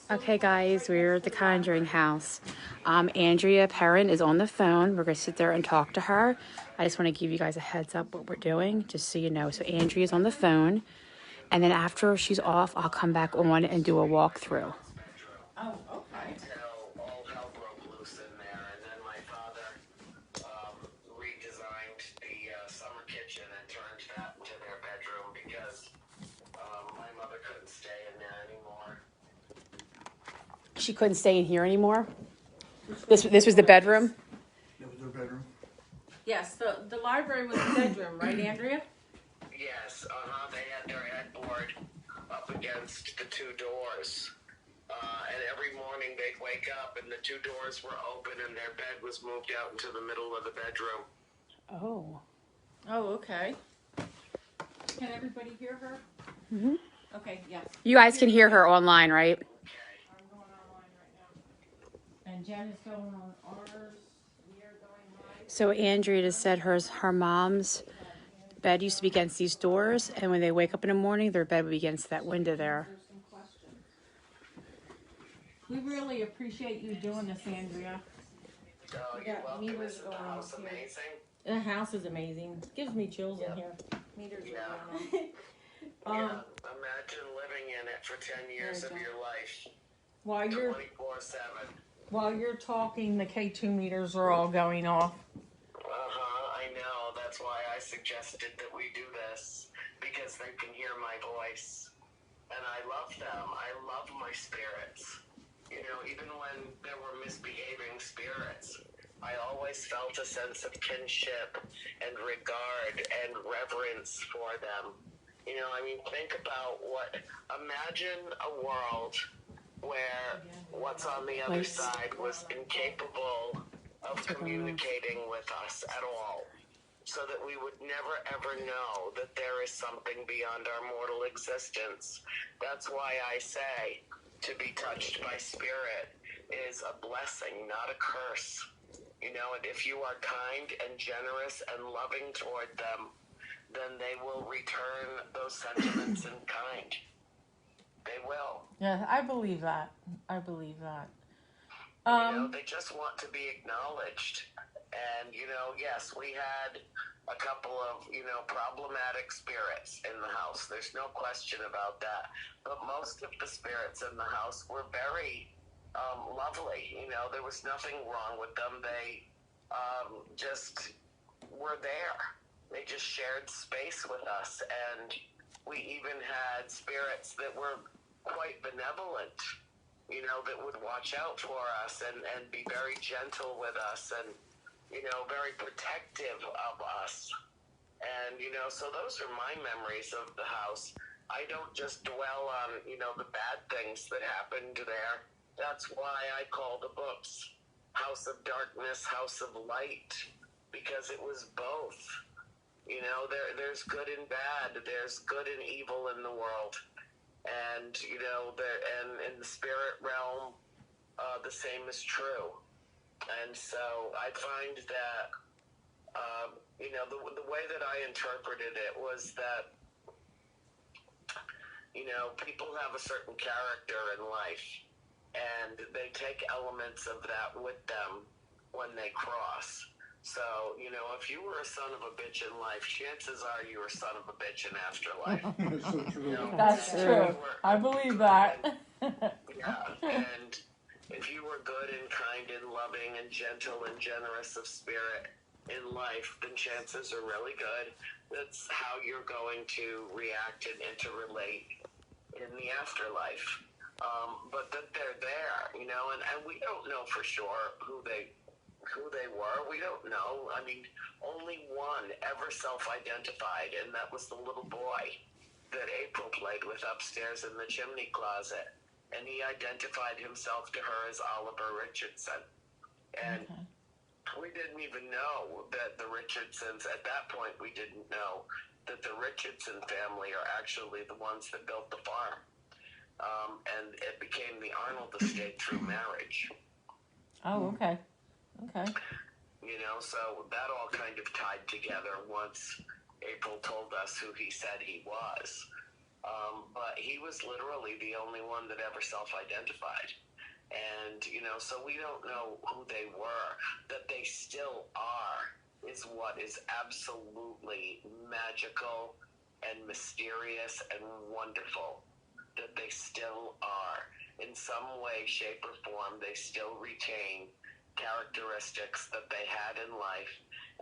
Okay, guys, we're at the Conjuring house. Andrea Perron is on the phone. We're going to sit there and talk to her. I just want to give you guys a heads up what we're doing, just so you know. So Andrea's on the phone, and then after she's off, I'll come back on and do a walkthrough. Oh, okay. Until all hell broke loose in there, and then my father redesigned the summer kitchen and turned that into their bedroom because my mother couldn't stay in there anymore. She couldn't stay in here anymore. This was the bedroom. That was their bedroom. Yes, the library was the bedroom, right, Andrea? Yes, they had their headboard up against the two doors. And every morning they'd wake up and the two doors were open and their bed was moved out into the middle of the bedroom. Oh. Oh, okay. Can everybody hear her? Mm-hmm. Okay, yes. You guys can hear her online, right? I'm going online right now. And Jen is going on ours. We are going live. So Andrea just said her mom's bed used to be against these doors, and when they wake up in the morning, their bed would be against that window there. We really appreciate you doing this, Andrea. You're welcome. Isn't the house amazing? The house is amazing. It gives me chills in here. Meters are going on. Imagine living in it for 10 years of your life. While you're 24/7. While you're talking, the K2 meters are all going off. I know. That's why I suggested that we do this, because they can hear my voice. And I love them. I love my spirits. You know, even when there were misbehaving spirits, I always felt a sense of kinship and regard and reverence for them. You know, I mean, think about imagine a world where what's on the other side was incapable of communicating with us at all, so that we would never ever know that there is something beyond our mortal existence. That's why I say to be touched by spirit is a blessing, not a curse. You know, and if you are kind and generous and loving toward them, then they will return those sentiments in kind. They will. Yeah, I believe that. I believe that. You know, they just want to be acknowledged. And, you know, yes, we had a couple of, problematic spirits in the house. There's no question about that. But most of the spirits in the house were very lovely. You know, there was nothing wrong with them. They just were there. They just shared space with us. And we even had spirits that were quite benevolent, you know, that would watch out for us and be very gentle with us and, you know, very protective of us. And, you know, so those are my memories of the house. I don't just dwell on, you know, the bad things that happened there. That's why I call the books House of Darkness, House of Light, because it was both. You know, there's good and bad. There's good and evil in the world. And, you know, and in the spirit realm, the same is true. And so I find that, you know, the way that I interpreted it was that, you know, people have a certain character in life, and they take elements of that with them when they cross. So, you know, if you were a son of a bitch in life, chances are you were a son of a bitch in afterlife. That's so true. You know, That's true. I believe that. Yeah, and if you were good and kind and loving and gentle and generous of spirit in life, then chances are really good that's how you're going to react and interrelate in the afterlife. But that they're there, you know, and we don't know for sure who they were. We don't know. I mean, only one ever self-identified, and that was the little boy that April played with upstairs in the chimney closet. And he identified himself to her as Oliver Richardson. And we didn't even know that the Richardsons, at that point, we didn't know that the Richardson family are actually the ones that built the farm. And it became the Arnold estate through marriage. Oh, okay. Okay. You know, so that all kind of tied together once April told us who he said he was. But he was literally the only one that ever self-identified. And, so we don't know who they were. That they still are is what is absolutely magical and mysterious and wonderful. That they still are. In some way, shape, or form, they still retain characteristics that they had in life,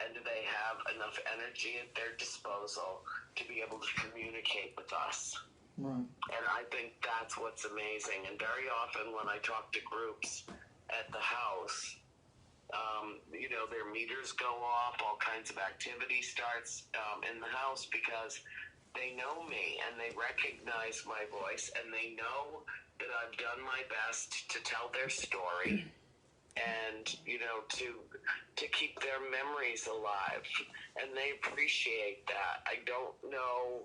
and they have enough energy at their disposal to be able to communicate with us. Right. And I think that's what's amazing. And very often when I talk to groups at the house, their meters go off, all kinds of activity starts in the house because they know me and they recognize my voice and they know that I've done my best to tell their story and, to keep their memories alive. And they appreciate that. I don't know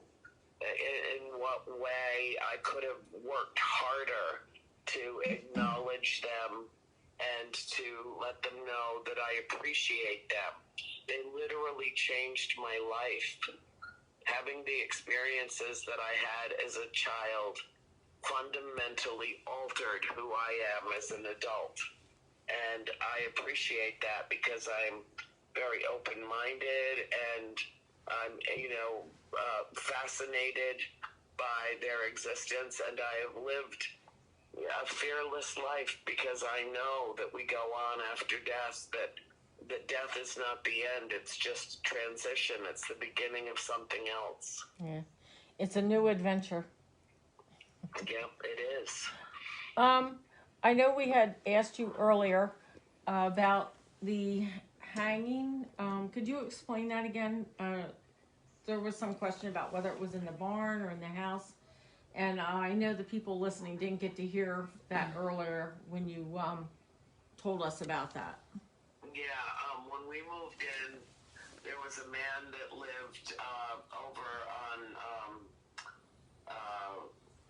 in what way I could have worked harder to acknowledge them and to let them know that I appreciate them. They literally changed my life. Having the experiences that I had as a child fundamentally altered who I am as an adult. And I appreciate that because I'm very open-minded and I'm, fascinated by their existence, and I have lived a fearless life because I know that we go on after death, that death is not the end, it's just transition, it's the beginning of something else. Yeah, it's a new adventure. Yep, it is. I know we had asked you earlier about the hanging. Could you explain that again? There was some question about whether it was in the barn or in the house. And I know the people listening didn't get to hear that earlier when you told us about that. Yeah, when we moved in, there was a man that lived over on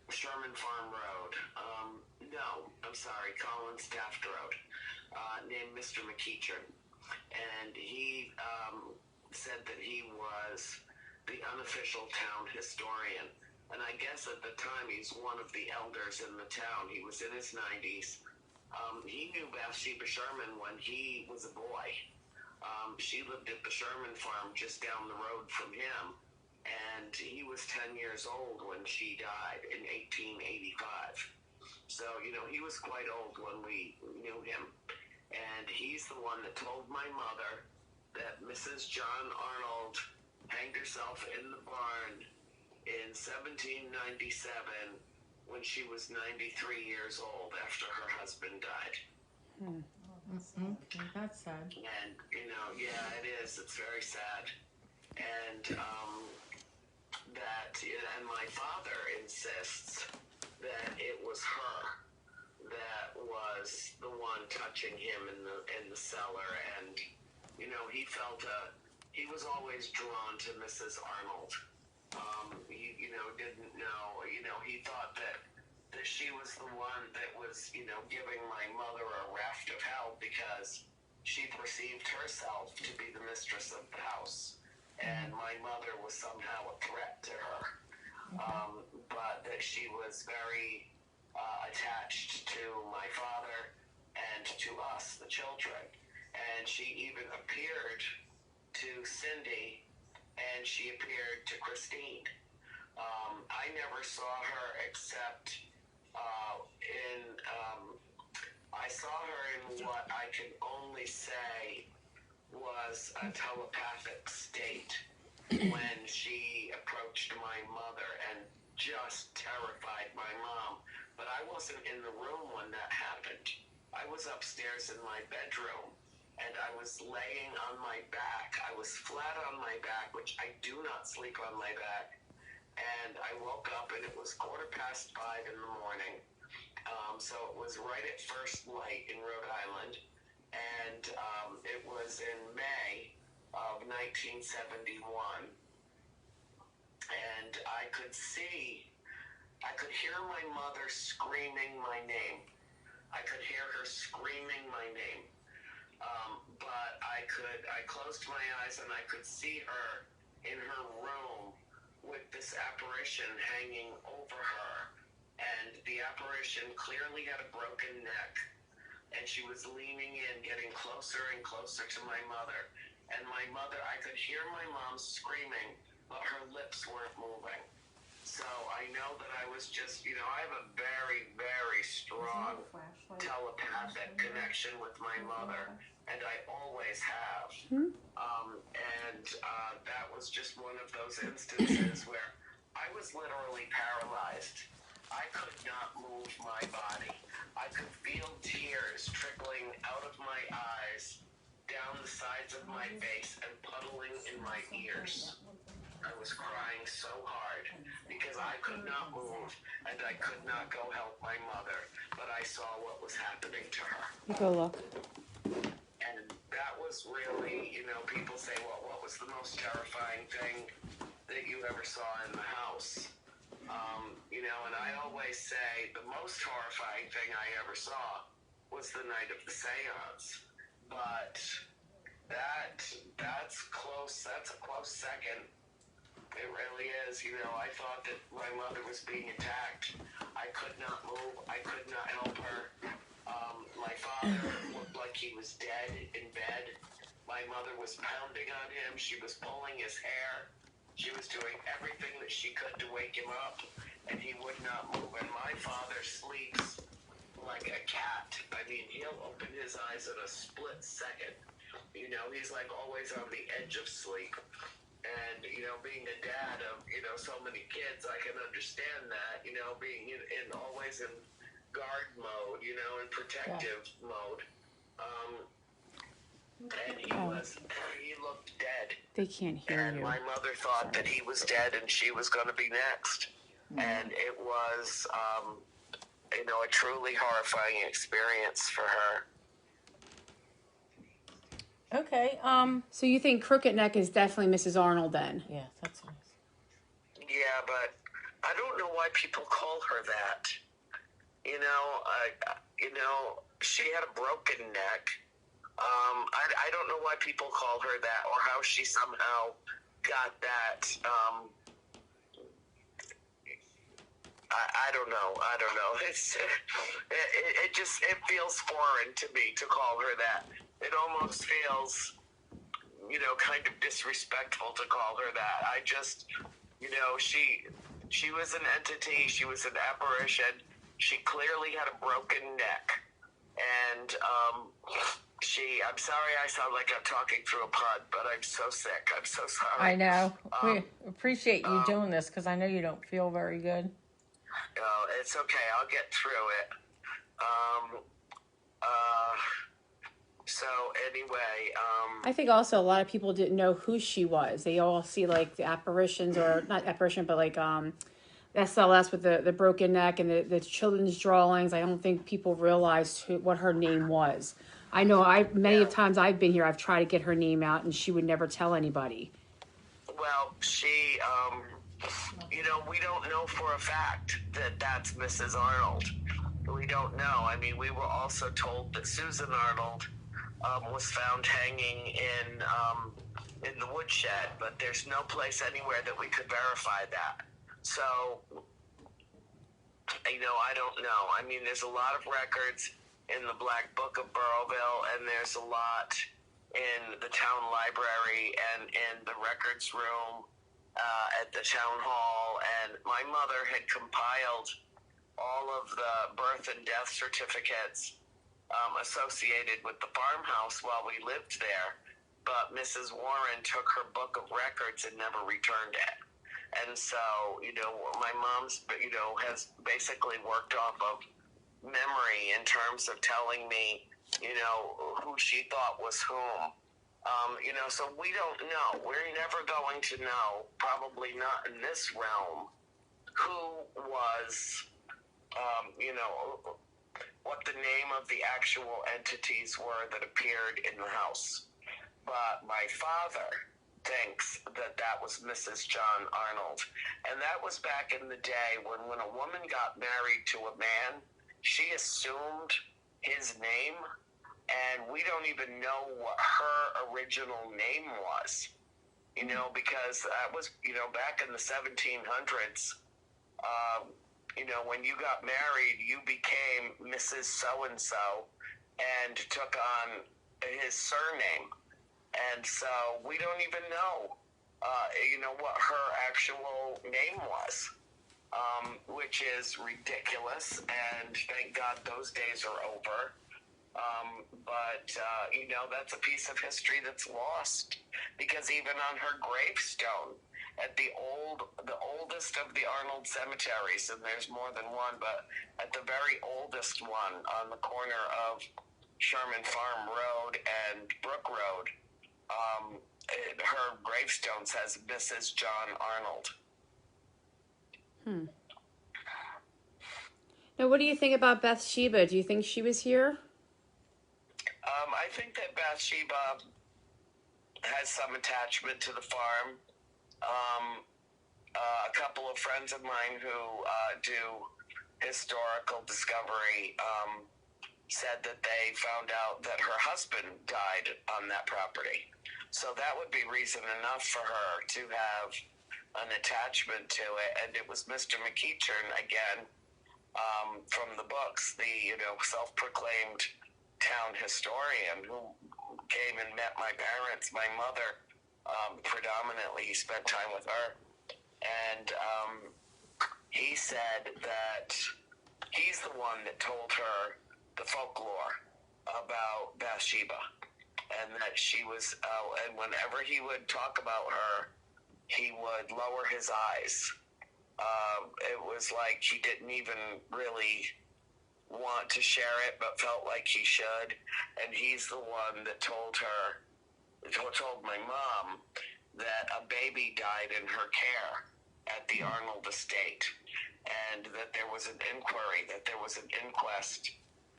Sherman Farm Road. Collins Taft Road, named Mr. McEachern. And he said that he was the unofficial town historian. And I guess at the time he's one of the elders in the town. He was in his 90s. He knew Bathsheba Sherman when he was a boy. She lived at the Sherman farm just down the road from him. And he was 10 years old when she died in 1885. So, he was quite old when we knew him. And he's the one that told my mother that Mrs. John Arnold hanged herself in the barn in 1797 when she was 93 years old after her husband died. Okay, that's sad. And, yeah, it is. It's very sad. And and my father insists that it was her that was the one touching him in the cellar. And, he felt he was always drawn to Mrs. Arnold. He, didn't know, he thought that she was the one that was, giving my mother a raft of hell because she perceived herself to be the mistress of the house. And my mother was somehow a threat to her. But that she was very attached to my father and to us, the children. And she even appeared to Cindy and she appeared to Christine. I never saw her except I saw her in what I can only say was a telepathic state when she approached my mother and just terrified my mom. But I wasn't in the room when that happened. I was upstairs in my bedroom and I was laying on my back. I was flat on my back, which I do not sleep on my back. And I woke up and it was 5:15 in the morning. So it was right at first light in Rhode Island. And it was in May of 1971. And I could hear my mother screaming my name. I could hear her screaming my name. But I closed my eyes and I could see her in her room with this apparition hanging over her, and the apparition clearly had a broken neck, and she was leaning in, getting closer and closer to my mother. And my mother, I could hear my mom screaming, but her lips weren't moving. So I know that I was just, I have a very, very strong telepathic connection with my mother, and I always have. That was just one of those instances where I was literally paralyzed. I could not move my body. I could feel tears trickling out of my eyes, down the sides of my face, and puddling in my ears. I was crying so hard because I could not move and I could not go help my mother, but I saw what was happening to her. You go look. And that was really, people say, well, what was the most terrifying thing that you ever saw in the house? And I always say the most horrifying thing I ever saw was the night of the séance. But that's close. That's a close second. It really is. I thought that my mother was being attacked. I could not move. I could not help her. My father looked like he was dead in bed. My mother was pounding on him. She was pulling his hair. She was doing everything that she could to wake him up, and he would not move. And my father sleeps like a cat. I mean, he'll open his eyes in a split second. He's like always on the edge of sleep. And, being a dad of, so many kids, I can understand that, being always in guard mode, in protective mode. And he looked dead. They can't hear and you. My mother thought that he was dead and she was going to be next. And it was, a truly horrifying experience for her. Okay. So you think Crooked Neck is definitely Mrs. Arnold then? Yeah, that's nice. Yeah, but I don't know why people call her that. She had a broken neck. I don't know why people call her that, or how she somehow got that. I don't know. It feels foreign to me to call her that. It almost feels, kind of disrespectful to call her that. I just, she was an entity. She was an apparition. She clearly had a broken neck. And I'm sorry I sound like I'm talking through a pud, but I'm so sick. I'm so sorry. I know. We appreciate you doing this because I know you don't feel very good. It's okay. I'll get through it. So anyway, I think also a lot of people didn't know who she was. They all see like the apparitions, or not apparition, but like SLS with the broken neck and the children's drawings. I don't think people realized what her name was. I know many times I've been here, I've tried to get her name out and she would never tell anybody. Well, she, we don't know for a fact that that's Mrs. Arnold. We don't know. I mean, we were also told that Susan Arnold was found hanging in the woodshed, but there's no place anywhere that we could verify that. So, I don't know. I mean, there's a lot of records in the Black Book of Burrowville, and there's a lot in the town library and in the records room at the town hall. And my mother had compiled all of the birth and death certificates associated with the farmhouse while we lived there. But Mrs. Warren took her book of records and never returned it. And so, my mom's, has basically worked off of memory in terms of telling me, who she thought was whom. So we don't know. We're never going to know, probably not in this realm, who was, what the name of the actual entities were that appeared in the house. But my father thinks that was Mrs. John Arnold. And that was back in the day when a woman got married to a man, she assumed his name, and we don't even know what her original name was. you know, because that was, you know, back in the 1700s, you know, when you got married, you became Mrs. So-and-so and took on his surname. And so we don't even know, you know, what her actual name was, which is ridiculous. And thank God those days are over. But you know, that's a piece of history that's lost, because even on her gravestone at the oldest of the Arnold cemeteries, and there's more than one, but at the very oldest one on the corner of Sherman Farm Road and Brook Road, her gravestone says Mrs. John Arnold. Now, what do you think about Bathsheba? Do you think she was here? I think that Bathsheba has some attachment to the farm. A couple of friends of mine who do historical discovery said that they found out that her husband died on that property. So that would be reason enough for her to have an attachment to it. And it was Mr. McEachern, again, from the books, the, you know, self-proclaimed town historian, who came and met my parents, my mother, predominantly. He spent time with her. And he said that he's the one that told her the folklore about Bathsheba, and that she was, and whenever he would talk about her, he would lower his eyes. It was like he didn't even really want to share it, but felt like he should. And he's the one that told my mom that a baby died in her care at the Arnold estate, and that there was an inquiry, that there was an inquest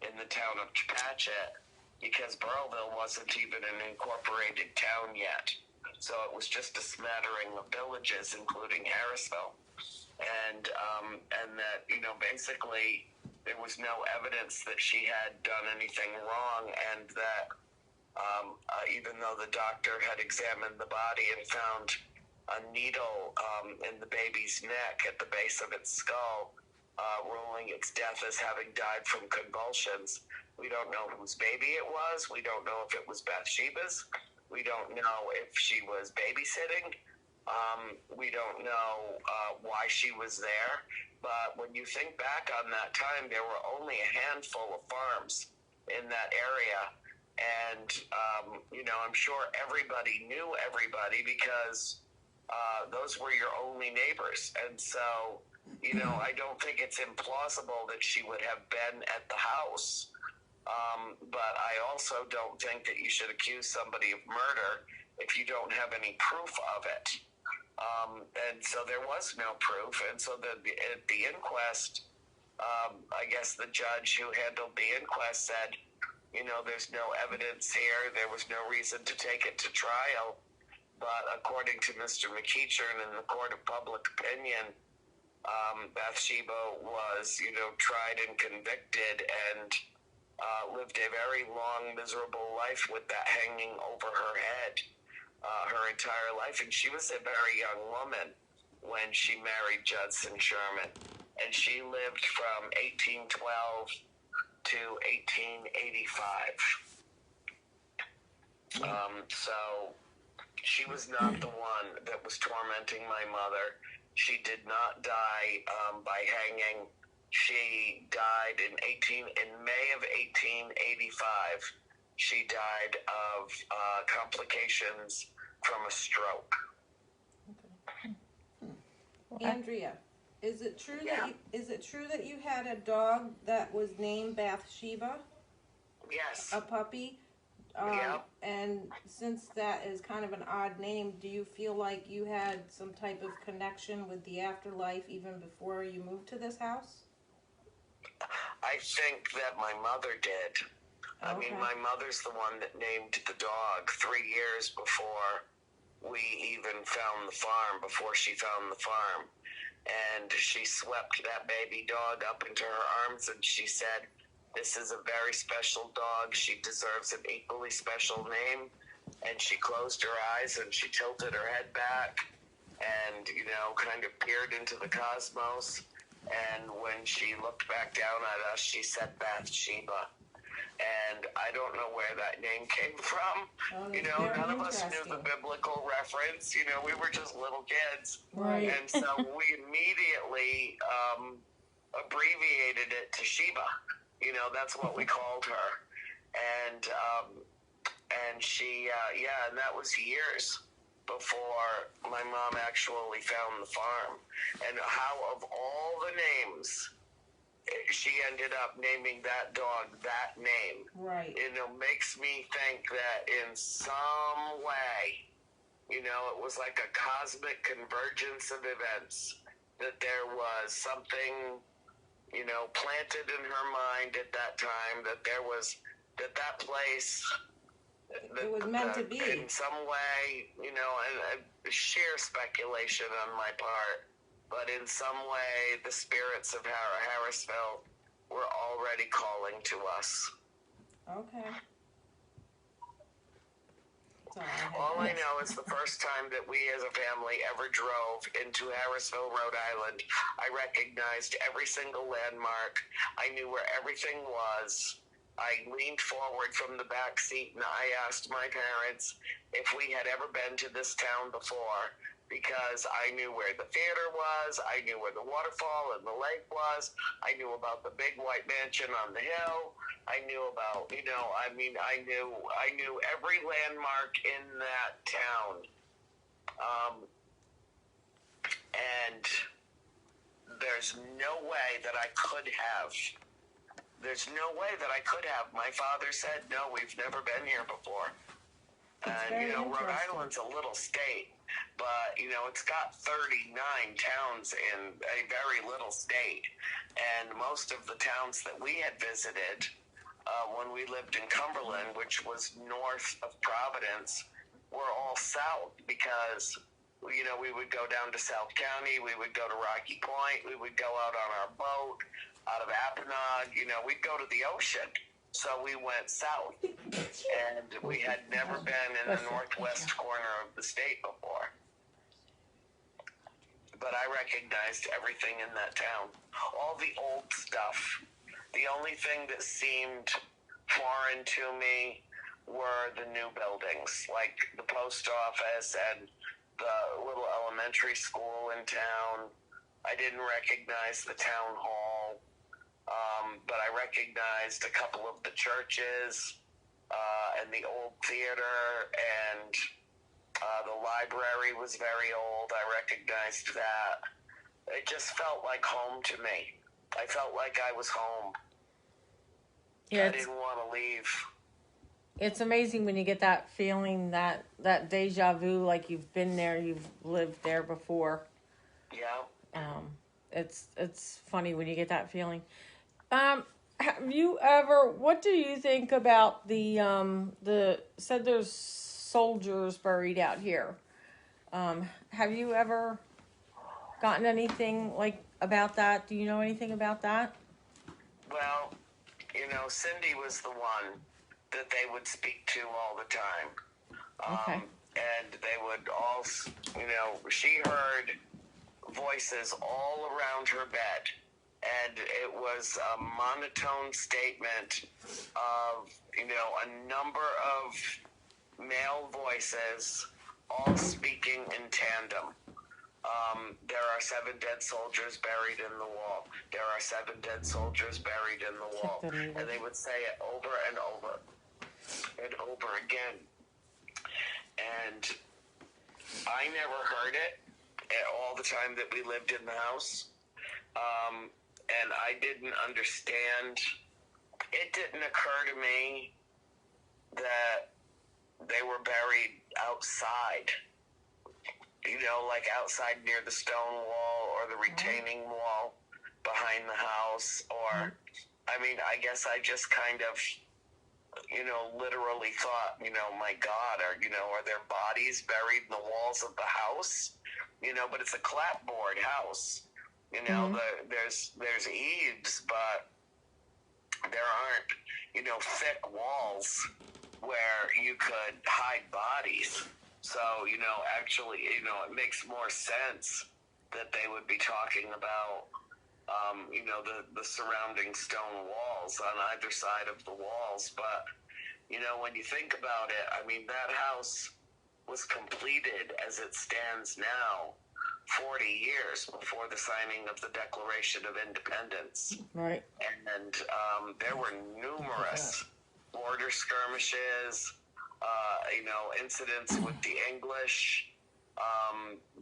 in the town of Patchett, because Burrillville wasn't even an incorporated town yet. So it was just a smattering of villages, including Harrisville. And that, you know, basically there was no evidence that she had done anything wrong, and that even though the doctor had examined the body and found a needle in the baby's neck at the base of its skull, ruling its death as having died from convulsions, we don't know whose baby it was. We don't know if it was Bathsheba's. We don't know if she was babysitting. We don't know why she was there. But when you think back on that time, there were only a handful of farms in that area. And, you know, I'm sure everybody knew everybody, because those were your only neighbors. And so, you know, I don't think it's implausible that she would have been at the house. But I also don't think that you should accuse somebody of murder if you don't have any proof of it. And so there was no proof. And so at the inquest, I guess the judge who handled the inquest said, you know, there's no evidence here. There was no reason to take it to trial. But according to Mr. McEachern in the court of public opinion, Bathsheba was, you know, tried and convicted, and lived a very long, miserable life with that hanging over her head her entire life. And she was a very young woman when she married Judson Sherman. And she lived from 1812 to 1885. So she was not the one that was tormenting my mother. She did not die by hanging. She died in May of 1885. She died of complications from a stroke. Andrea, is it true that you had a dog that was named Bathsheba? Yes. A puppy? Yeah. And since that is kind of an odd name, do you feel like you had some type of connection with the afterlife even before you moved to this house? I think that my mother did. I mean, my mother's the one that named the dog 3 years before we even found the farm, before she found the farm. And she swept that baby dog up into her arms, and she said, "This is a very special dog. She deserves an equally special name." and she closed her eyes and she tilted her head back and, you know, kind of peered into the cosmos. And when she looked back down at us, she said Bathsheba. And I don't know where that name came from. Oh, You that's know, very none of us knew the interesting. biblical reference. You know, we were just little kids. Right. And so we immediately abbreviated it to Sheba. You know, that's what we called her. And she, and that was years before my mom actually found the farm. And how of all the names, she ended up naming that dog that name. Right. You know, makes me think that in some way, you know, it was like a cosmic convergence of events, that there was something, you know, planted in her mind at that time, that there was, that place, It was meant to be. in some way, you know, and sheer speculation on my part, but in some way, the spirits of Harrisville were already calling to us. Okay. All I know is the first time that we as a family ever drove into Harrisville, Rhode Island, I recognized every single landmark. I knew where everything was. I leaned forward from the back seat and I asked my parents if we had ever been to this town before, because I knew where the theater was, I knew where the waterfall and the lake was, I knew about the big white mansion on the hill, I knew about, you know, I mean, I knew every landmark in that town. And there's no way that I could have. There's no way that I could have. My father said, no, we've never been here before. And, you know, Rhode Island's a little state, but, you know, it's got 39 towns in a very little state. And most of the towns that we had visited when we lived in Cumberland, which was north of Providence, were all south because, you know, we would go down to South County, we would go to Rocky Point, we would go out on our boat out of Apponaug, you know, we'd go to the ocean. So we went south, and we had never been in the northwest corner of the state before. But I recognized everything in that town, all the old stuff. The only thing that seemed foreign to me were the new buildings, like the post office and the little elementary school in town. I didn't recognize the town hall. But I recognized a couple of the churches and the old theater, and the library was very old. I recognized that. It just felt like home to me. I felt like I was home. Yeah, I didn't want to leave. It's amazing when you get that feeling, that deja vu, like you've been there, you've lived there before. Yeah. It's funny when you get that feeling. Have you ever? What do you think about the said there's soldiers buried out here? Have you ever gotten anything like about that? Do you know anything about that? Well, you know, Cindy was the one that they would speak to all the time. Okay. And they would all, you know, she heard voices all around her bed. And it was a monotone statement of, you know, a number of male voices all speaking in tandem. There are 7 dead soldiers buried in the wall. There are 7 dead soldiers buried in the wall. And they would say it over and over and over again. And I never heard it at all the time that we lived in the house. And I didn't understand. It didn't occur to me that they were buried outside. You know, like outside near the stone wall or the retaining wall behind the house. Or, I mean, I guess I just kind of, you know, literally thought, you know, my God, are their bodies buried in the walls of the house? You know, but it's a clapboard house. You know, there's eaves, but there aren't, you know, thick walls. where you could hide bodies. So, actually, it makes more sense that they would be talking about, the surrounding stone walls on either side of the walls. But, when you think about it, I mean, that house was completed as it stands now 40 years before the signing of the Declaration of Independence. Right. And there were numerous border skirmishes, incidents with the English.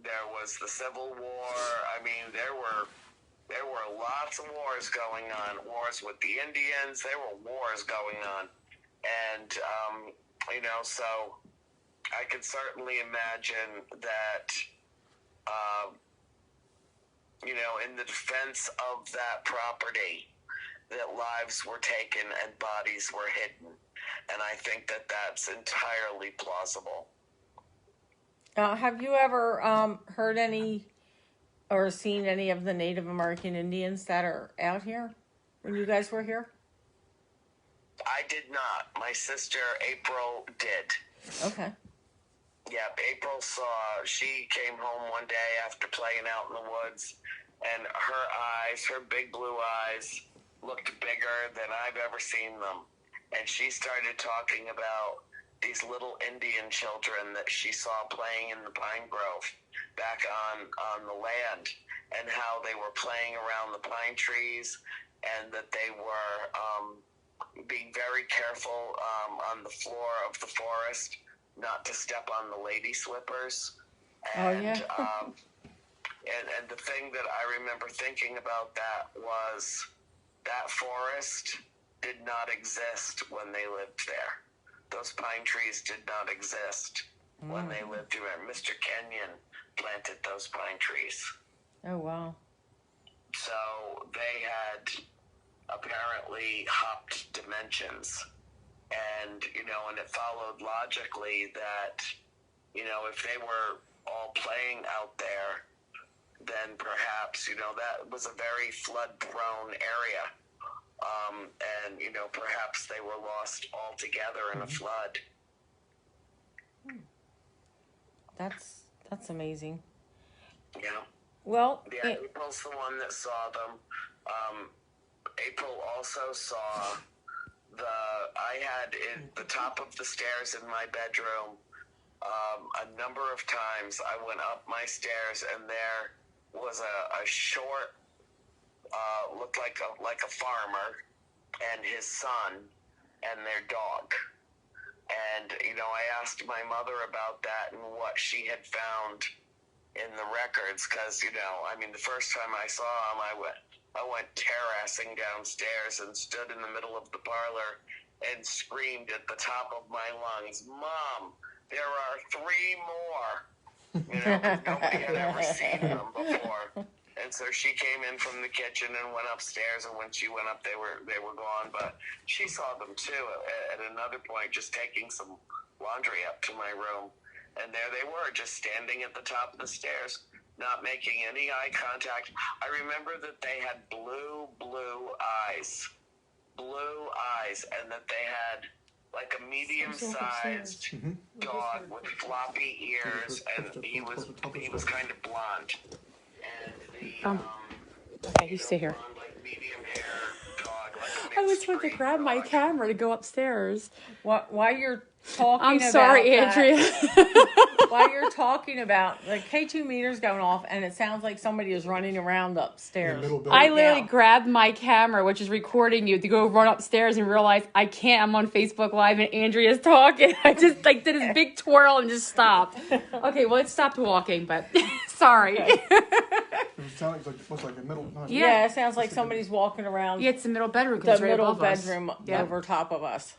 There was the Civil War. I mean, there were lots of wars going on. Wars with the Indians. There were wars going on, and so I can certainly imagine that. In the defense of that property, that lives were taken and bodies were hidden. And I think that that's entirely plausible. Have you ever heard any or seen any of the Native American Indians that are out here when you guys were here? I did not. My sister April did. Okay. Yep, she came home one day after playing out in the woods, and her big blue eyes, looked bigger than I've ever seen them. And she started talking about these little Indian children that she saw playing in the pine grove back on the land, and how they were playing around the pine trees, and that they were being very careful on the floor of the forest not to step on the lady slippers. And, and the thing that I remember thinking about that was that forest did not exist when they lived there. Those pine trees did not exist when they lived there. Mr. Kenyon planted those pine trees. Oh, wow. So they had apparently hopped dimensions. And, and it followed logically that, if they were all playing out there, then perhaps, that was a very flood-prone area. And, perhaps they were lost altogether in a flood. That's amazing. Yeah. Well, yeah, April's the one that saw them. April also saw I had in the top of the stairs in my bedroom, a number of times I went up my stairs, and there was a short, looked like a farmer and his son and their dog. And, I asked my mother about that and what she had found in the records, because, the first time I saw him, I went terracing downstairs and stood in the middle of the parlor and screamed at the top of my lungs, "Mom, there are 3 more." 'Cause nobody had ever seen them before. And so she came in from the kitchen and went upstairs, and when she went up, they were gone. But she saw them too at another point, just taking some laundry up to my room. And there they were, just standing at the top of the stairs, not making any eye contact. I remember that they had blue eyes, and that they had like a medium-sized dog with floppy ears, and he was kind of blonde. And okay, you stay here. Blonde, like medium hair dog. Like I was trying to grab my camera to go upstairs. While you're talking I'm about sorry, that, Andrea. while you're talking about the K2 meter's going off, and it sounds like somebody is running around upstairs. I literally grabbed my camera, which is recording you, to go run upstairs and realize I can't. I'm on Facebook Live and Andrea's talking. I just did this big twirl and just stopped. Okay, well, it stopped walking, but sorry. It sounds like a middle. Yeah, it sounds like somebody's walking around. Yeah, it's the middle bedroom. The Right middle above us. bedroom over top of us.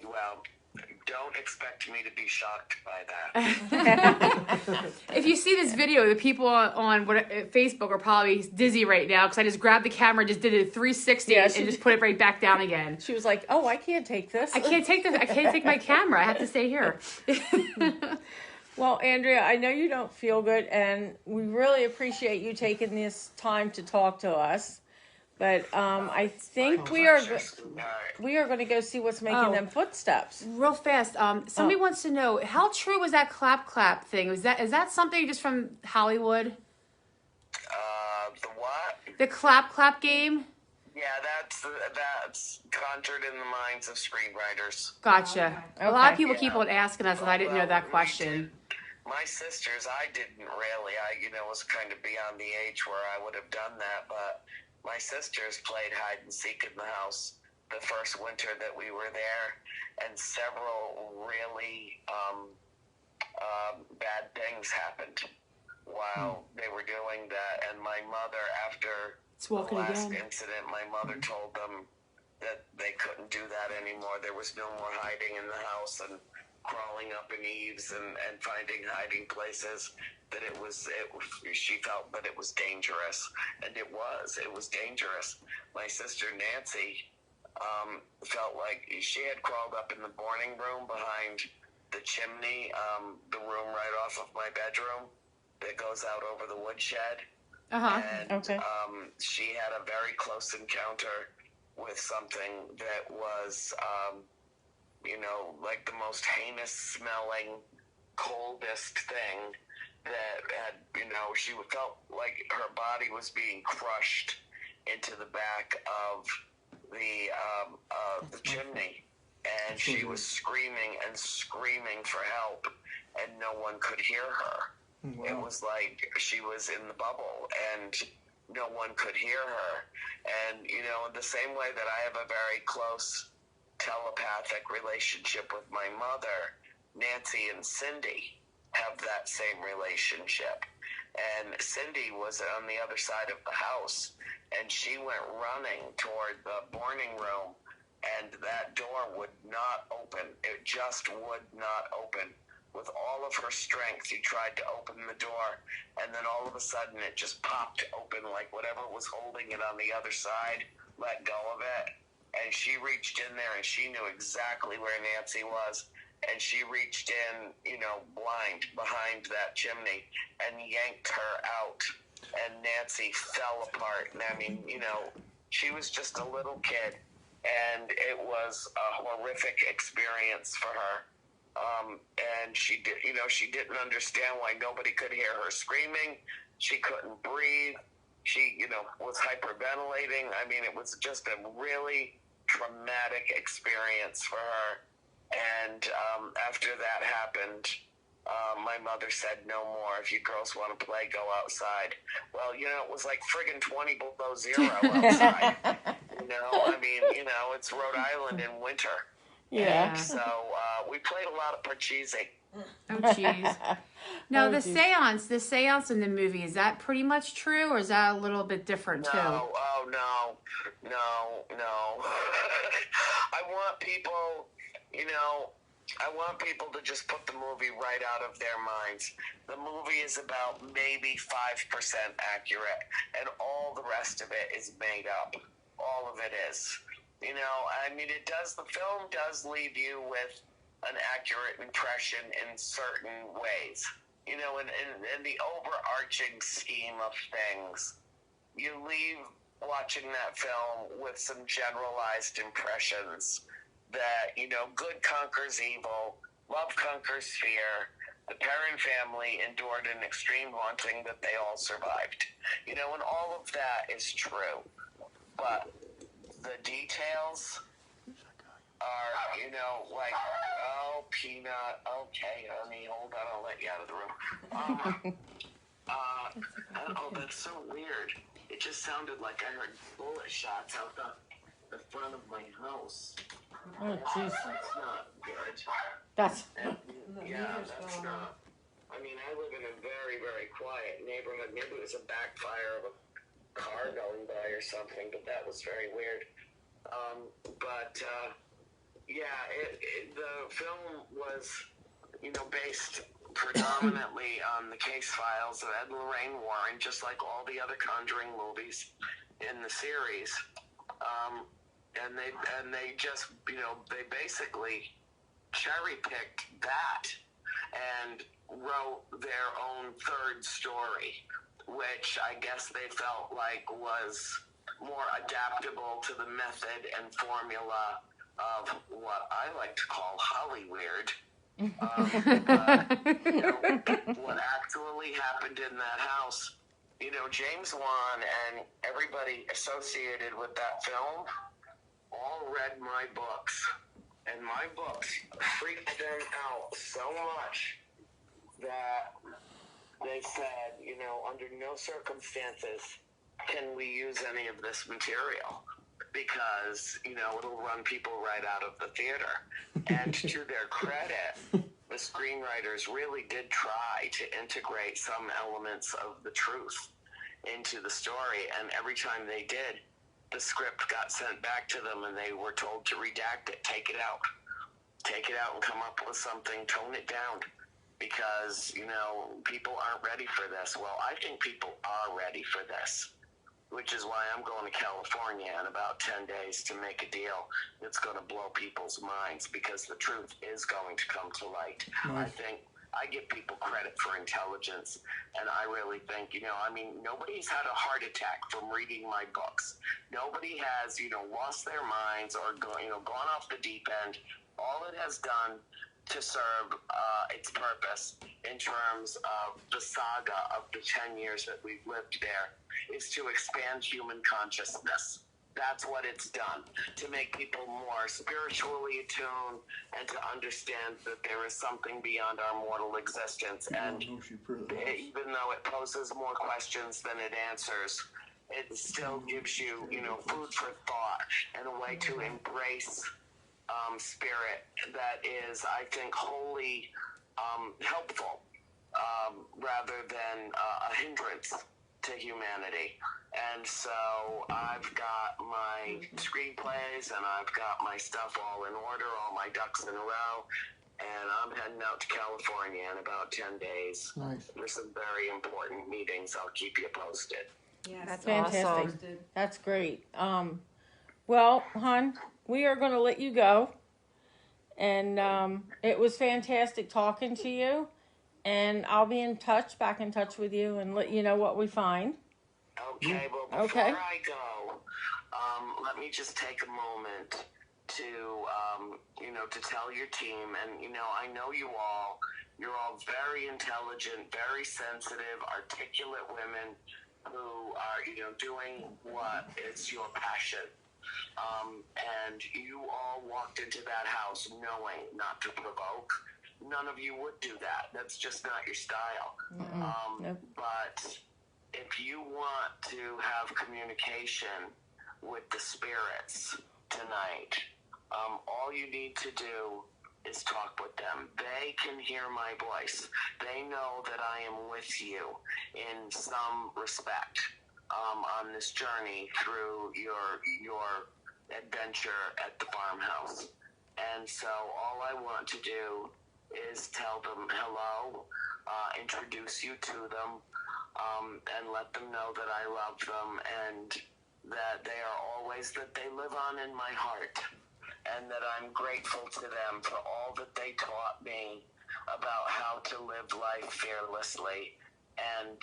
Well, don't expect me to be shocked by that. If you see this video, the people on Facebook are probably dizzy right now because I just grabbed the camera, just did a 360, and just put it right back down again. She was like, "Oh, I can't take this. I can't take my camera. I have to stay here." Well, Andrea, I know you don't feel good, and we really appreciate you taking this time to talk to us. But I think we are going to go see what's making them footsteps. Real fast, somebody wants to know, how true was that clap thing? Is that something just from Hollywood? The what? The clap game? Yeah, that's conjured in the minds of screenwriters. Gotcha. Okay. A lot of people keep on asking us, and I didn't know that We question. My sisters, I didn't really. I, was kind of beyond the age where I would have done that, but my sisters played hide and seek in the house the first winter that we were there, and several really bad things happened while they were doing that. And my mother, after the last incident, my mother told them that they couldn't do that anymore. There was no more hiding in the house and crawling up in eaves and finding hiding places. That she felt that it was dangerous, and it was dangerous. My sister Nancy felt like she had crawled up in the morning room behind the chimney, the room right off of my bedroom that goes out over the woodshed. And she had a very close encounter with something that was like the most heinous smelling, coldest thing that had, she felt like her body was being crushed into the back of the chimney, and she was screaming and screaming for help, and no one could hear her. Wow. It was like she was in the bubble, and no one could hear her. And, in the same way that I have a very close telepathic relationship with my mother, Nancy and Cindy have that same relationship. And Cindy was on the other side of the house, and she went running toward the morning room, and that door would not open. It just would not open. With all of her strength, she tried to open the door, and then all of a sudden it just popped open, like whatever was holding it on the other side let go of it. And she reached in there, and she knew exactly where Nancy was. And she reached in, blind behind that chimney and yanked her out. And Nancy fell apart. And I mean, she was just a little kid, and it was a horrific experience for her. And she didn't understand why nobody could hear her screaming. She couldn't breathe. She, was hyperventilating. I mean, it was just a really traumatic experience for her. And after that happened, my mother said, no more. If you girls want to play, go outside. Well, it was like friggin' 20 below zero outside. I mean, it's Rhode Island in winter. Yeah. So we played a lot of Parcheesi. Oh, jeez. Now, the seance in the movie, is that pretty much true, or is that a little bit different, too? No. I want people to just put the movie right out of their minds. The movie is about maybe 5% accurate, and all the rest of it is made up. All of it is. I mean, the film does leave you with an accurate impression in certain ways. In the overarching scheme of things, you leave watching that film with some generalized impressions that, good conquers evil, love conquers fear. The Perron family endured an extreme haunting that they all survived. And all of that is true. But the details are, like, oh, Peanut, okay, honey, hold on, I'll let you out of the room. Oh, that's so weird. It just sounded like I heard bullet shots out the front of my house. Oh, jeez. That's not good. That's not. I mean, I live in a very, very quiet neighborhood. Maybe it was a backfire of a car going by or something, but that was very weird. The film was, based predominantly on the case files of Ed and Lorraine Warren, just like all the other Conjuring movies in the series. And they just, they basically cherry-picked that and wrote their own third story, which I guess they felt like was more adaptable to the method and formula of what I like to call Hollyweird. But, you know, what actually happened in that house, you know, James Wan and everybody associated with that film all read my books. And my books freaked them out so much that they said, you know, under no circumstances can we use any of this material because, you know, it'll run people right out of the theater. And to their credit, the screenwriters really did try to integrate some elements of the truth into the story. And every time they did, the script got sent back to them and they were told to redact it, take it out and come up with something, tone it down, because, you know, people aren't ready for this. Well, I think people are ready for this, which is why I'm going to California in about 10 days to make a deal that's going to blow people's minds, because the truth is going to come to light. I think I give people credit for intelligence, and I really think, you know, I mean, nobody's had a heart attack from reading my books. Nobody has, you know, lost their minds or gone off the deep end. All it has done to serve its purpose in terms of the saga of the 10 years that we've lived there is to expand human consciousness. That's what it's done, to make people more spiritually attuned and to understand that there is something beyond our mortal existence. And even though it poses more questions than it answers, it still gives you, you know, food for thought and a way to embrace spirit that is, I think, wholly helpful rather than a hindrance to humanity. And so I've got my screenplays and I've got my stuff all in order, all my ducks in a row, and I'm heading out to California in about 10 days. Nice. There's some very important meetings. I'll keep you posted. Yes, That's Fantastic. awesome. That's great. Well, hon, we are going to let you go. And it was fantastic talking to you. And I'll be back in touch with you and let you know what we find. Okay, well, before I go, let me just take a moment to, you know, to tell your team, and, you know, I know you're all very intelligent, very sensitive, articulate women who are, you know, doing what is your passion. And you all walked into that house knowing not to provoke. None of you would do that. That's just not your style. Nope. But if you want to have communication with the spirits tonight, all you need to do is talk with them. They can hear my voice. They know that I am with you in some respect on this journey through your adventure at the farmhouse. And so all I want to do is tell them hello, introduce you to them, and let them know that I love them and that they are always, that they live on in my heart, and that I'm grateful to them for all that they taught me about how to live life fearlessly, and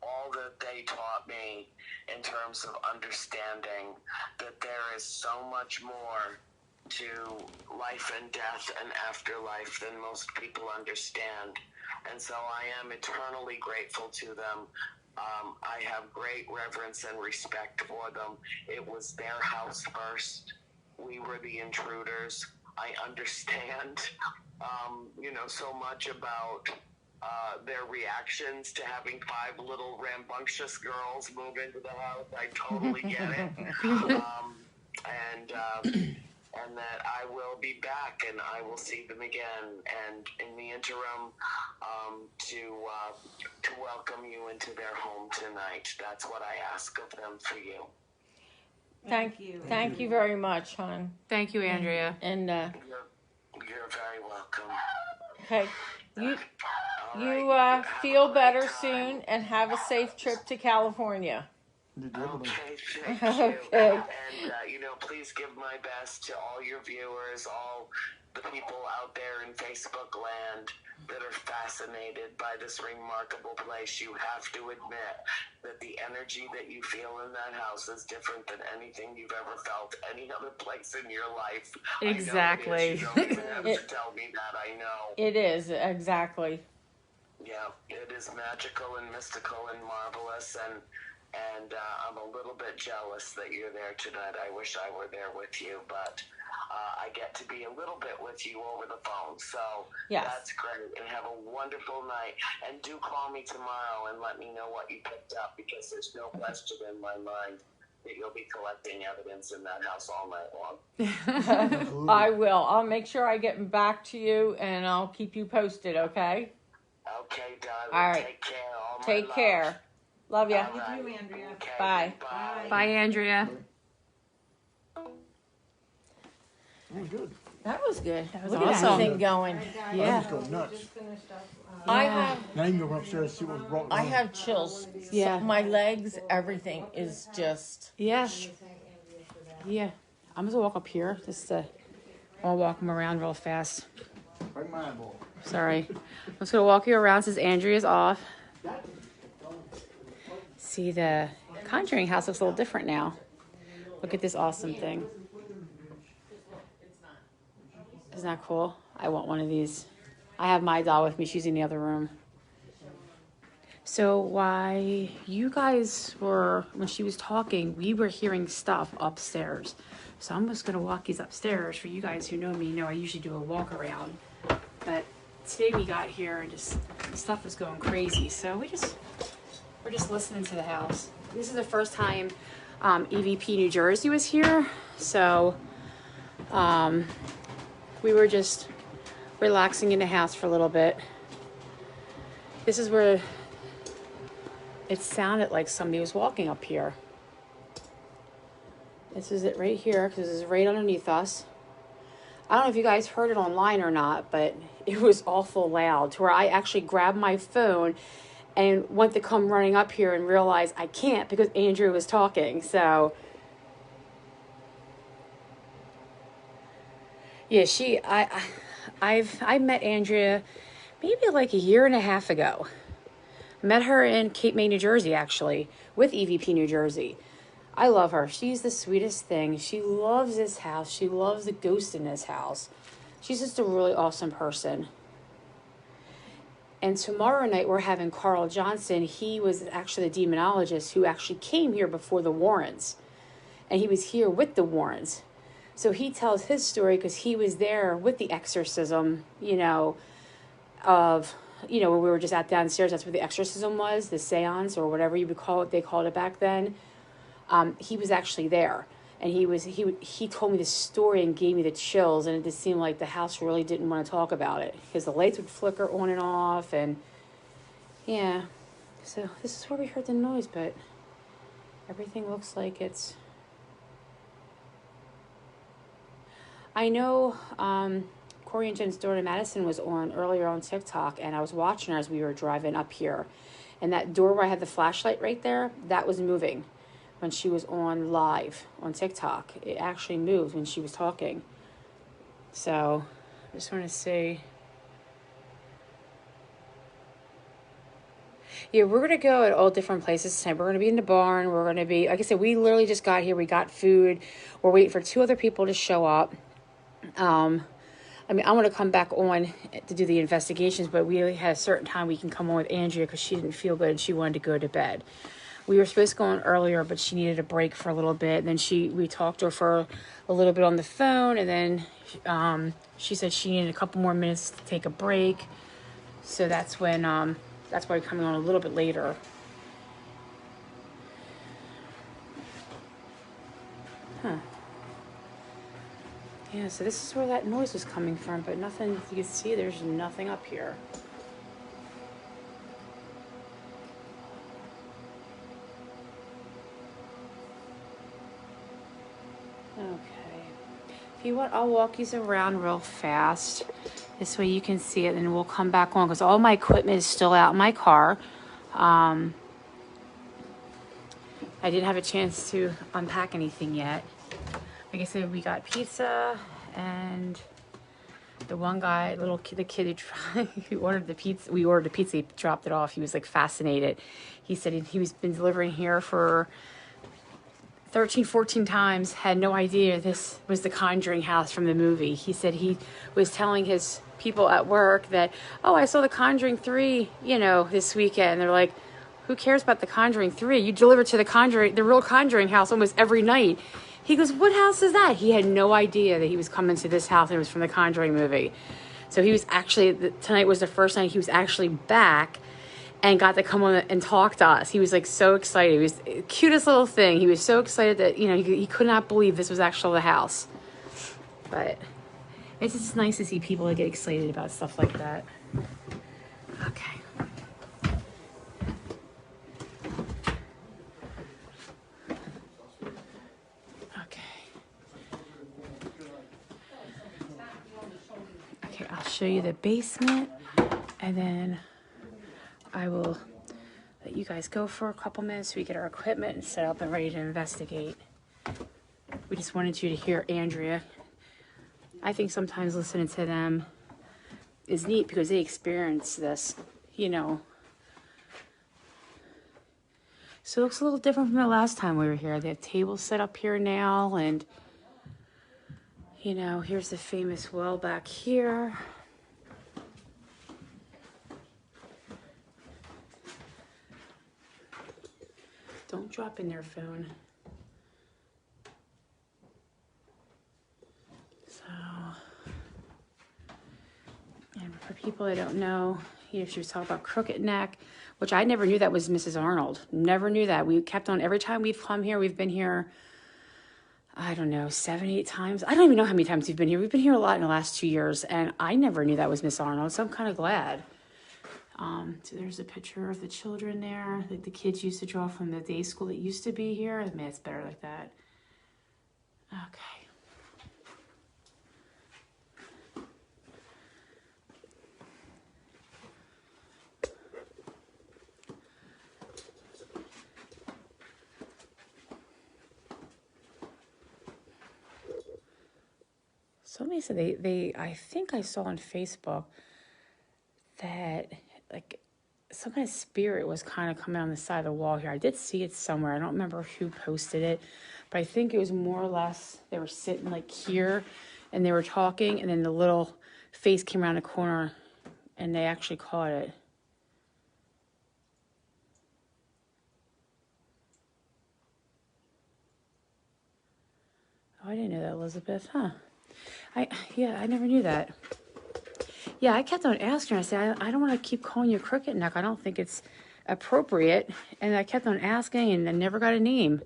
all that they taught me in terms of understanding that there is so much more to life and death and afterlife than most people understand. And so I am eternally grateful to them. I have great reverence and respect for them. It was their house first. We were the intruders. I understand, you know, so much about their reactions to having 5 little rambunctious girls move into the house. I totally get it. And that I will be back and I will see them again. And in the interim, to welcome you into their home tonight. That's what I ask of them for you. Thank you very much, hon. Thank you, Andrea. And You're very welcome. okay, you right. feel Have a better great time. soon and have a safe trip to California. Okay, thank you. Okay. And, you know, please give my best to all your viewers, all the people out there in Facebook land that are fascinated by this remarkable place, you have to admit that the energy that you feel in that house is different than anything you've ever felt any other place in your life. Exactly. I know it is. You don't even have to tell me that. I know. It is, exactly. Yeah, it is magical and mystical and marvelous, and I'm a little bit jealous that you're there tonight. I wish I were there with you, but I get to be a little bit with you over the phone, so Yes. that's great. And have a wonderful night. And do call me tomorrow and let me know what you picked up, because there's no question in my mind that you'll be collecting evidence in that house all night long. I will. I'll make sure I get back to you, and I'll keep you posted, okay? Okay, darling. All right. Take care. All my Take love. care. Love ya. All right. You too, Andrea. Okay, Bye. Bye. Bye, Andrea. That was good. That was good. That was Look at awesome. that thing going. Guys, Yeah. Just go nuts. Just finished up. I have Now you can go upstairs and see what's wrong. I have chills. Yeah. My legs, everything is just. Yeah. Yeah. I'm just gonna walk up here. I'll walk them around real fast. Right my eyeball. Sorry. I'm just gonna walk you around since Andrea's off. See, the Conjuring house looks a little different now. Look at this awesome thing. Isn't that cool? I want one of these. I have my doll with me. She's in the other room. So while you guys were, when she was talking, we were hearing stuff upstairs. So I'm just going to walk these upstairs. For you guys who know me, know I usually do a walk around. But today we got here and just stuff was going crazy. So we're just listening to the house. This is the first time EVP New Jersey was here. So we were just relaxing in the house for a little bit. This is where it sounded like somebody was walking up here. This is it right here, because this is right underneath us. I don't know if you guys heard it online or not, but it was awful loud to where I actually grabbed my phone and went to come running up here and realized I can't because Andrew was talking. So yeah, I met Andrea maybe like a year and a half ago. Met her in Cape May, New Jersey, actually, with EVP New Jersey. I love her. She's the sweetest thing. She loves this house. She loves the ghost in this house. She's just a really awesome person. And tomorrow night we're having Carl Johnson. He was actually the demonologist who actually came here before the Warrens. And he was here with the Warrens. So he tells his story because he was there with the exorcism, where we were just out downstairs. That's where the exorcism was, the séance or whatever you would call it. They called it back then. He was actually there, and he told me this story and gave me the chills, and it just seemed like the house really didn't want to talk about it because the lights would flicker on and off, and yeah. So this is where we heard the noise, but everything looks like it's. I know Corey and Jen's daughter Madison was on earlier on TikTok, and I was watching her as we were driving up here. And that door where I had the flashlight right there, that was moving when she was on live on TikTok. It actually moved when she was talking. So I just want to see. Yeah, we're going to go at all different places tonight. We're going to be in the barn. We're going to be, like I said, we literally just got here. We got food. We're waiting for 2 other people to show up. I want to come back on to do the investigations, but we had a certain time we can come on with Andrea because she didn't feel good and she wanted to go to bed. We were supposed to go on earlier, but she needed a break for a little bit. And then we talked to her for a little bit on the phone, and then she said she needed a couple more minutes to take a break. So that's when that's why we're coming on a little bit later. Huh. Yeah, so this is where that noise was coming from, but nothing, you can see there's nothing up here. Okay. If you want, I'll walk you around real fast. This way you can see it, and we'll come back on because all my equipment is still out in my car. I didn't have a chance to unpack anything yet. Like I said, we got pizza and The one guy, the kid who ordered the pizza, we ordered the pizza, he dropped it off. He was like fascinated. He said he was been delivering here for 13, 14 times, had no idea this was the Conjuring house from the movie. He said he was telling his people at work that, oh, I saw the Conjuring 3, this weekend. They're like, who cares about the Conjuring 3? You deliver to the real Conjuring house almost every night. He goes, what house is that? He had no idea that he was coming to this house and it was from the Conjuring movie. So he was actually, tonight was the first night he was actually back and got to come on and talk to us. He was like so excited. He was the cutest little thing. He was so excited that, he could not believe this was actually the house. But it's just nice to see people that get excited about stuff like that. Okay. Okay, I'll show you the basement and then I will let you guys go for a couple minutes so we get our equipment and set up and ready to investigate. We just wanted you to hear Andrea. I think sometimes listening to them is neat because they experience this, So it looks a little different from the last time we were here. They have tables set up here now and, here's the famous well back here. Don't drop in their phone. So, and for people that don't know, she was talking about crooked neck, which I never knew that was Mrs. Arnold. Never knew that. We kept on, every time we've come here, we've been here, I don't know, 7, 8 times. I don't even know how many times we've been here. We've been here a lot in the last 2 years, and I never knew that was Miss Arnold, so I'm kind of glad. So there's a picture of the children there that the kids used to draw from the day school that used to be here. Man, it's better like that. Okay. Somebody said I think I saw on Facebook that like some kind of spirit was kind of coming on the side of the wall here. I did see it somewhere. I don't remember who posted it, but I think it was more or less they were sitting like here and they were talking and then the little face came around the corner and they actually caught it. Oh, I didn't know that, Elizabeth, huh? I never knew that. Yeah, I kept on asking her. I said, I don't want to keep calling you crooked neck. I don't think it's appropriate. And I kept on asking and I never got a name.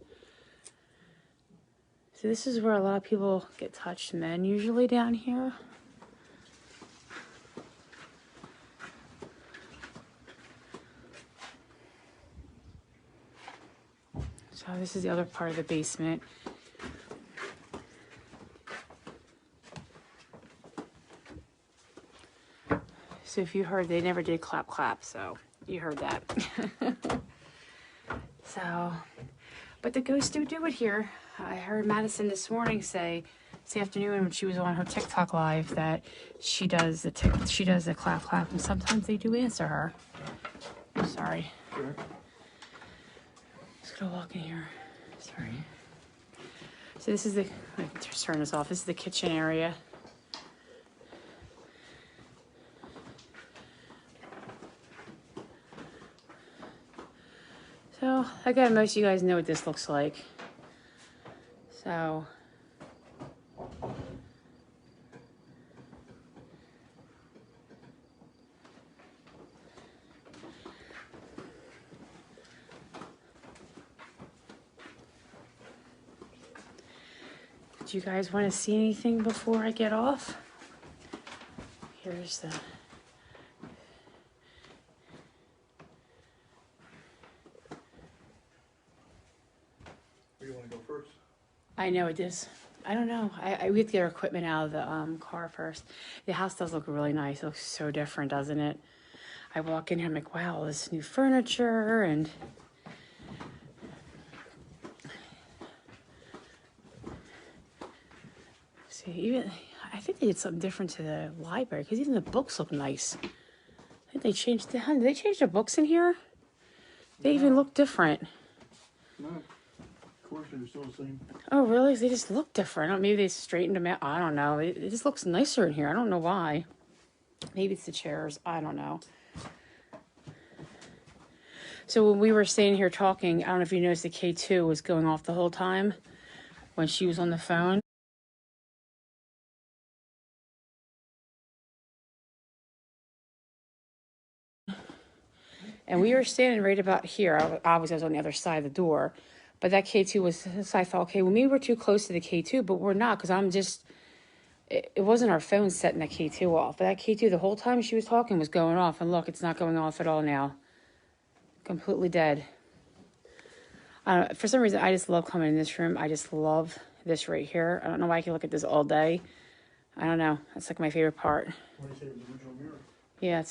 So this is where a lot of people get touched, men usually down here. So this is the other part of the basement. So if you heard, they never did clap clap, so you heard that. So, but the ghosts do it here. I heard Madison this morning say, this afternoon when she was on her TikTok live, that she does the clap clap, and sometimes they do answer her. I'm sorry. Sure. Just gonna walk in here. Sorry. So this is the, let's turn this off. This is the kitchen area. So, again, most of you guys know what this looks like. So, do you guys want to see anything before I get off? Here's the... Where do you want to go first? I know it is. I don't know. We have to get our equipment out of the car first. The house does look really nice. It looks so different, doesn't it? I walk in here, I'm like, wow, this new furniture and... See, even I think they did something different to the library because even the books look nice. I think they changed the. Did they change the books in here? They even look different. No. Of course, they're still the same. Oh, really? They just look different. Maybe they straightened them out. I don't know. It just looks nicer in here. I don't know why. Maybe it's the chairs. I don't know. So when we were staying here talking, I don't know if you noticed the K2 was going off the whole time when she was on the phone. And we were standing right about here. Obviously, I was on the other side of the door. But that K2 was, so I thought, okay, well, maybe we're too close to the K2, but we're not, because I'm just, it wasn't our phone setting that K2 off. But that K2, the whole time she was talking, was going off. And look, it's not going off at all now. Completely dead. For some reason, I just love coming in this room. I just love this right here. I don't know why I can look at this all day. I don't know. That's like my favorite part. What do you say was the original mirror? Yeah,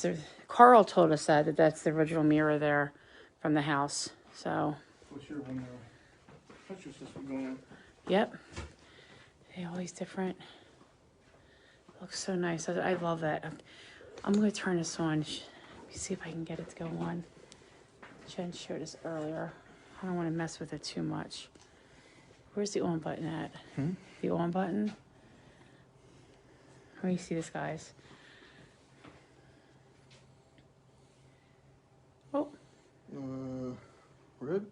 Carl told us that's the original mirror there from the house. So. What's your one? That's your system going on. Yep. They all these different. Looks so nice. I love that. I'm going to turn this on. Let me see if I can get it to go on. Jen showed us earlier. I don't want to mess with it too much. Where's the on button at? The on button? Let me see this, guys. Oh. We're good?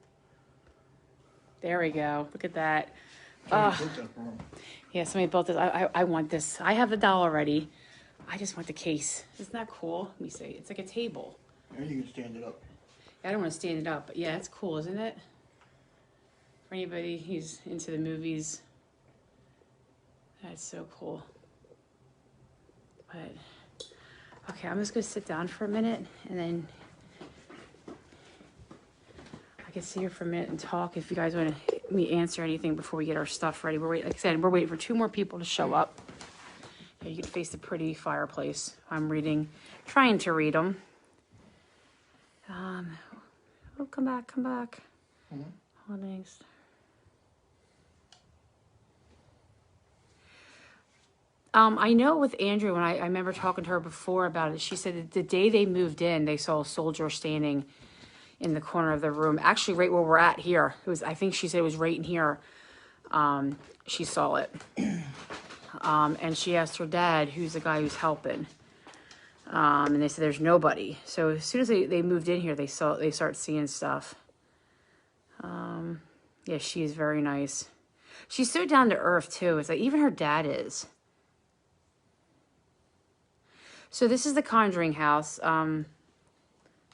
There we go. Look at that. Somebody built that for 'em. Yeah, somebody built this. I want this. I have the doll already. I just want the case. Isn't that cool? Let me see. It's like a table. And you can stand it up. I don't want to stand it up, but yeah, it's cool, isn't it? For anybody who's into the movies, that's so cool. But, okay, I'm just going to sit down for a minute, and then I can sit here for a minute and talk if you guys want me to answer anything before we get our stuff ready. Like I said, we're waiting for 2 more people to show up. Here, you can face the pretty fireplace. I'm trying to read them. Oh, come back. Hold on, next. I know with Andrea, when I remember talking to her before about it, she said that the day they moved in, they saw a soldier standing in the corner of the room, actually right where we're at here. I think she said it was right in here. She saw it. And she asked her dad, who's the guy who's helping. And they said there's nobody. So as soon as they moved in here, they start seeing stuff. Yeah, she is very nice. She's so down to earth too. It's like even her dad is. So this is the Conjuring house,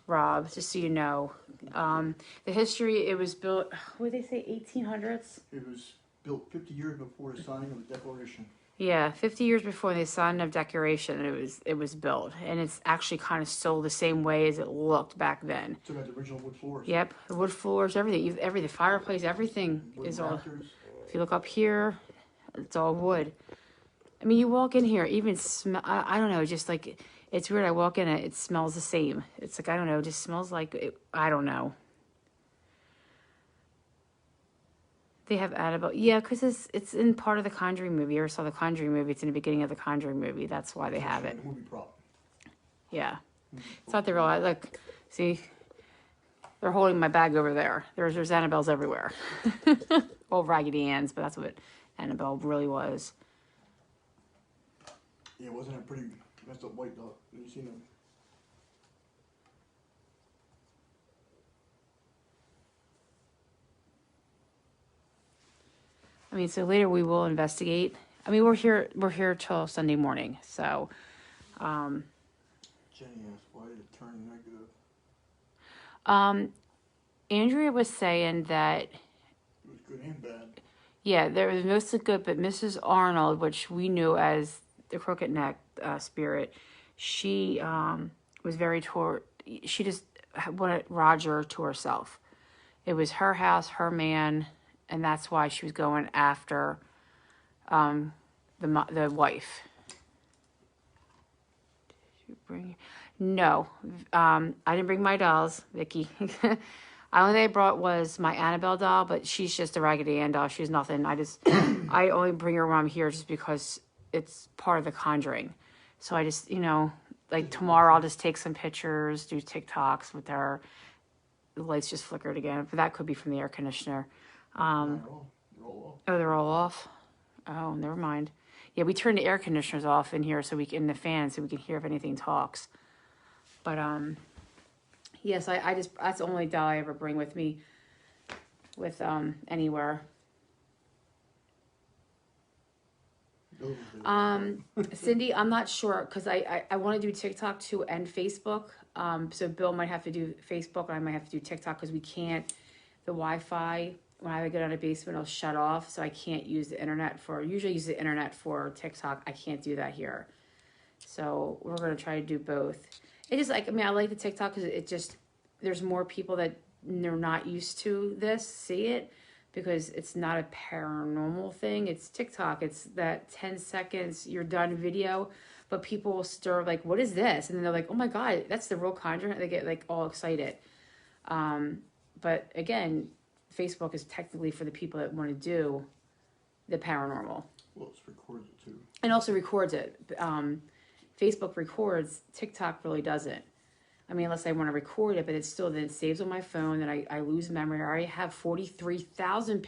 Rob, just so you know. The history, it was built, what did they say, 1800s? It was built 50 years before the signing of the Declaration. Yeah, 50 years before the signing of Declaration, it was built. And it's actually kind of still the same way as it looked back then. So got the original wood floors. Yep, the wood floors, everything. The fireplace, everything Wood is all. rafters. If you look up here, it's all wood. I mean, you walk in here, even smell. I don't know, just like it's weird. I walk in, it smells the same. It's like I don't know, it just smells like I don't know. They have Annabelle, yeah, because it's in part of the Conjuring movie. You ever saw the Conjuring movie? It's in the beginning of the Conjuring movie. That's why they have it. The movie prop. Yeah, it's not the real. Look, see, they're holding my bag over there. There's Annabelles everywhere. Well, Raggedy Ann's, but that's what Annabelle really was. Yeah, wasn't that pretty messed up white dog? Have you seen them? I mean, so later we will investigate. I mean, we're here till Sunday morning. So, Jenny asked, why did it turn negative? Andrea was saying that, It was good and bad. yeah, there was mostly good, but Mrs. Arnold, which we knew as the crooked neck spirit, she was very she just wanted Roger to herself. It was her house, her man, and that's why she was going after the wife. Did you bring? No, I didn't bring my dolls, Vicky. Only thing I brought was my Annabelle doll, but she's just a Raggedy Ann doll. She's nothing. I only bring her when I'm here just because it's part of the Conjuring. So I just, like tomorrow I'll just take some pictures, do TikToks with her. The lights just flickered again, but that could be from the air conditioner. Roll off. Oh, they're all off? Oh, never mind. Yeah, we turned the air conditioners off in here in the fan so we can hear if anything talks. But, yes, I just, that's the only doll I ever bring with me with, anywhere. Cindy, I'm not sure because I want to do TikTok too and Facebook. So Bill might have to do Facebook and I might have to do TikTok because we can't, the Wi-Fi, when I go down to the basement, it'll shut off. So I can't use the internet usually use the internet for TikTok. I can't do that here. So we're going to try to do both. It is like, I like the TikTok because it just, there's more people that they're not used to this, see it. Because it's not a paranormal thing. It's TikTok. It's that 10 seconds, you're done video. But people will stir like, what is this? And then they're like, oh my God, that's the Real Conjuring. They get like all excited. But again, Facebook is technically for the people that want to do the paranormal. Well, it's recorded too. And also records it. Facebook records, TikTok really doesn't. I mean, unless I want to record it, but it still then saves on my phone and I lose memory. I already have 43,000